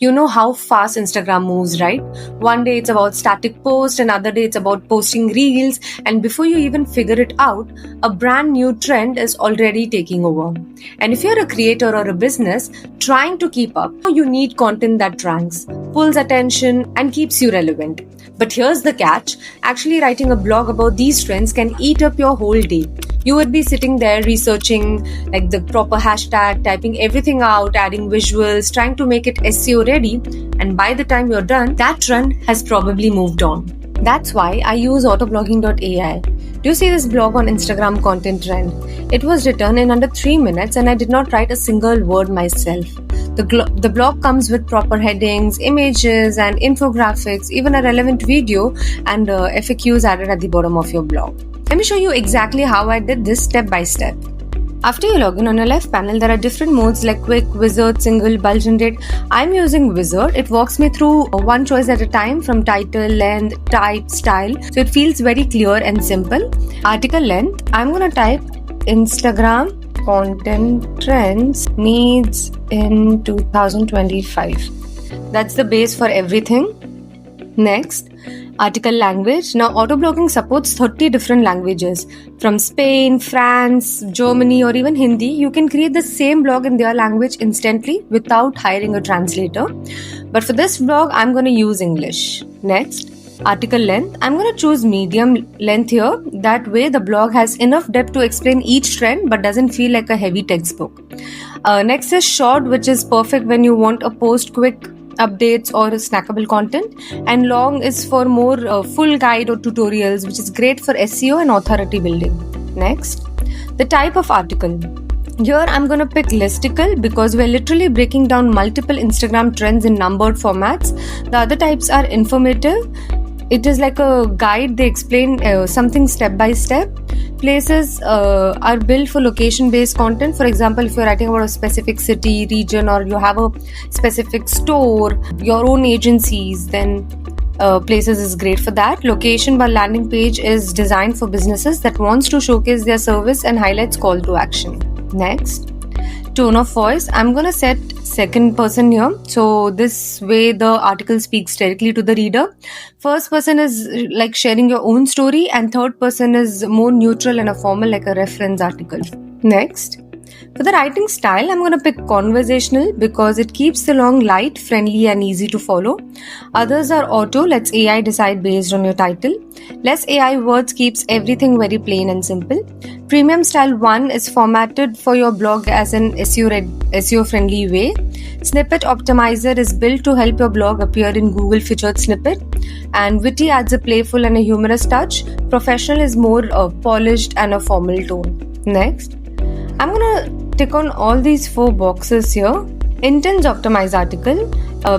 You know how fast Instagram moves, right? One day it's about static post, another day it's about posting reels, and before you even figure it out, a brand new trend is already taking over. And if you're a creator or a business trying to keep up, you need content that ranks, pulls attention, and keeps you relevant. But here's the catch, actually writing a blog about these trends can eat up your whole day. You would be sitting there researching like the proper hashtag, typing everything out, adding visuals, trying to make it SEO ready, and by the time you're done, that trend has probably moved on. That's why I use autoblogging.ai. Do you see this blog on Instagram content trend? It was written in under 3 minutes and I did not write a single word myself. The blog comes with proper headings, images and infographics, even a relevant video and FAQs added at the bottom of your blog. Let me show you exactly how I did this step by step. After you log in, on your left panel, there are different modes like quick, wizard, single, bulk generate. I'm using wizard. It walks me through one choice at a time from title, length, type, style. So it feels very clear and simple. Article length, I'm going to type Instagram content trends needs in 2025. That's the base for everything. Next, article language. Now, autoblogging supports 30 different languages. From Spain, France, Germany, or even Hindi, you can create the same blog in their language instantly without hiring a translator. But for this blog, I'm going to use English. Next, article length. I'm going to choose medium length here. That way, the blog has enough depth to explain each trend but doesn't feel like a heavy textbook. Next is short, which is perfect when you want a post quick updates or snackable content, and long is for more full guide or tutorials, which is great for SEO and authority building. Next, the type of article. Here I'm going to pick listicle because we're literally breaking down multiple Instagram trends in numbered formats. The other types are informative. It is like a guide. They explain something step by step. Places are built for location-based content. For example, if you're writing about a specific city, region, or you have a specific store, your own agencies, then places is great for that. Location by landing page is designed for businesses that wants to showcase their service and highlights call to action. Next, tone of voice. I'm going to set second person here, so this way the article speaks directly to the reader. First person is like sharing your own story, and third person is more neutral and a formal, like a reference article. Next, for the writing style, I'm going to pick conversational because it keeps the long light, friendly and easy to follow. Others are auto, lets AI decide based on your title. Less AI words keeps everything very plain and simple. Premium style 1 is formatted for your blog as an SEO friendly way. Snippet optimizer is built to help your blog appear in Google featured snippet. And witty adds a playful and a humorous touch. Professional is more polished and a formal tone. Next, I'm gonna tick on all these 4 boxes here. Intense optimized article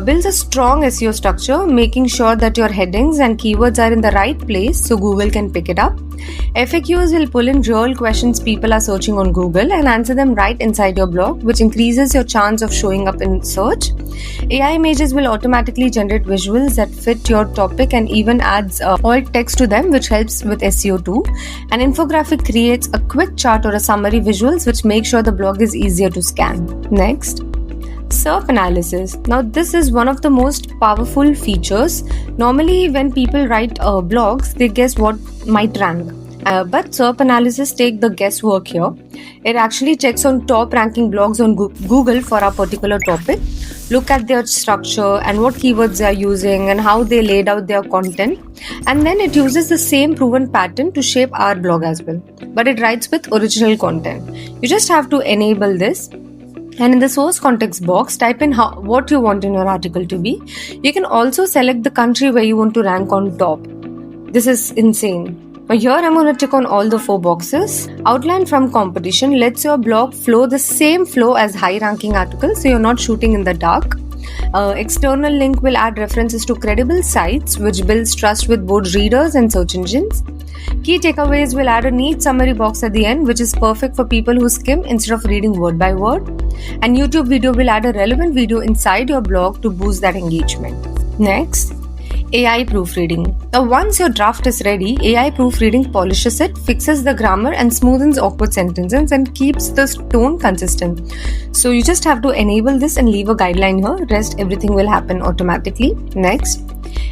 builds a strong SEO structure, making sure that your headings and keywords are in the right place so Google can pick it up. FAQs will pull in real questions people are searching on Google and answer them right inside your blog, which increases your chance of showing up in search. AI images will automatically generate visuals that fit your topic and even adds alt text to them, which helps with SEO too. An infographic creates a quick chart or a summary visuals, which make sure the blog is easier to scan. Next, SERP analysis. Now, this is one of the most powerful features. Normally, when people write blogs, they guess what might rank. But SERP analysis take the guesswork here. It actually checks on top ranking blogs on Google for a particular topic. Look at their structure and what keywords they are using and how they laid out their content. And then it uses the same proven pattern to shape our blog as well. But it writes with original content. You just have to enable this. And in the source context box, type in what you want in your article to be. You can also select the country where you want to rank on top. This is insane. Now here I'm going to tick on all the 4 boxes. Outline from competition lets your blog flow the same flow as high-ranking articles, so you're not shooting in the dark. External link will add references to credible sites, which builds trust with both readers and search engines. Key takeaways will add a neat summary box at the end, which is perfect for people who skim instead of reading word by word. And YouTube video will add a relevant video inside your blog to boost that engagement. Next, AI proofreading. Now, once your draft is ready, AI proofreading polishes it, fixes the grammar, and smoothens awkward sentences and keeps the tone consistent. So, you just have to enable this and leave a guideline here. Rest, everything will happen automatically. Next,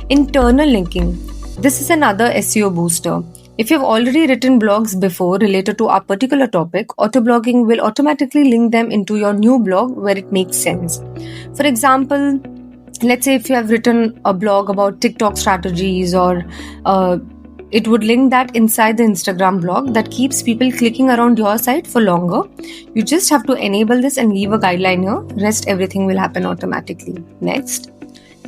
internal linking. This is another SEO booster. If you've already written blogs before related to a particular topic, autoblogging will automatically link them into your new blog where it makes sense. For example, let's say if you have written a blog about TikTok strategies, or it would link that inside the Instagram blog that keeps people clicking around your site for longer. You just have to enable this and leave a guideline here. Rest, everything will happen automatically. Next,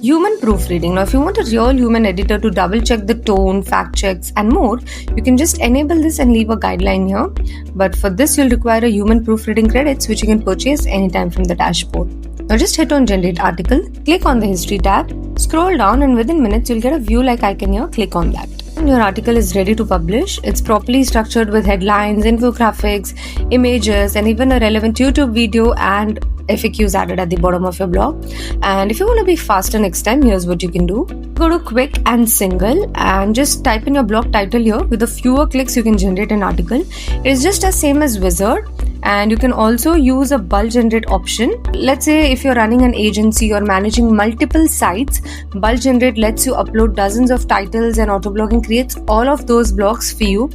human proofreading. Now, if you want a real human editor to double check the tone, fact checks, and more, you can just enable this and leave a guideline here. But for this, you'll require a human proofreading credits, which you can purchase anytime from the dashboard. Now, just hit on generate article, click on the history tab, scroll down, and within minutes, you'll get a view like icon here. Click on that. And your article is ready to publish. It's properly structured with headlines, infographics, images, and even a relevant YouTube video and FAQs added at the bottom of your blog. And if you want to be faster next time, here's what you can do. Go to quick and single and just type in your blog title here. With a fewer clicks, you can generate an article. It's just as same as Wizard. And you can also use a bulk generate option. Let's say if you're running an agency or managing multiple sites, bulk generate lets you upload dozens of titles, and autoblogging creates all of those blogs for you.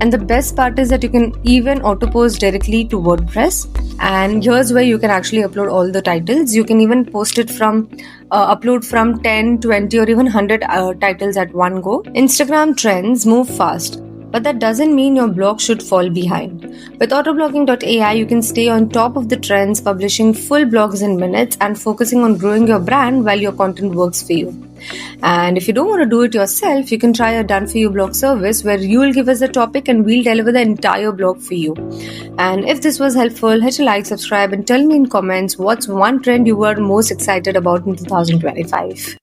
And the best part is that you can even auto post directly to WordPress. And here's where you can actually upload all the titles. You can even post it from upload from 10, 20, or even 100 titles at one go. Instagram trends move fast, but that doesn't mean your blog should fall behind. With autoblogging.ai, you can stay on top of the trends, publishing full blogs in minutes and focusing on growing your brand while your content works for you. And if you don't want to do it yourself, you can try a done for you blog service where you will give us the topic and we'll deliver the entire blog for you. And if this was helpful, hit a like, subscribe, and tell me in comments what's one trend you were most excited about in 2025.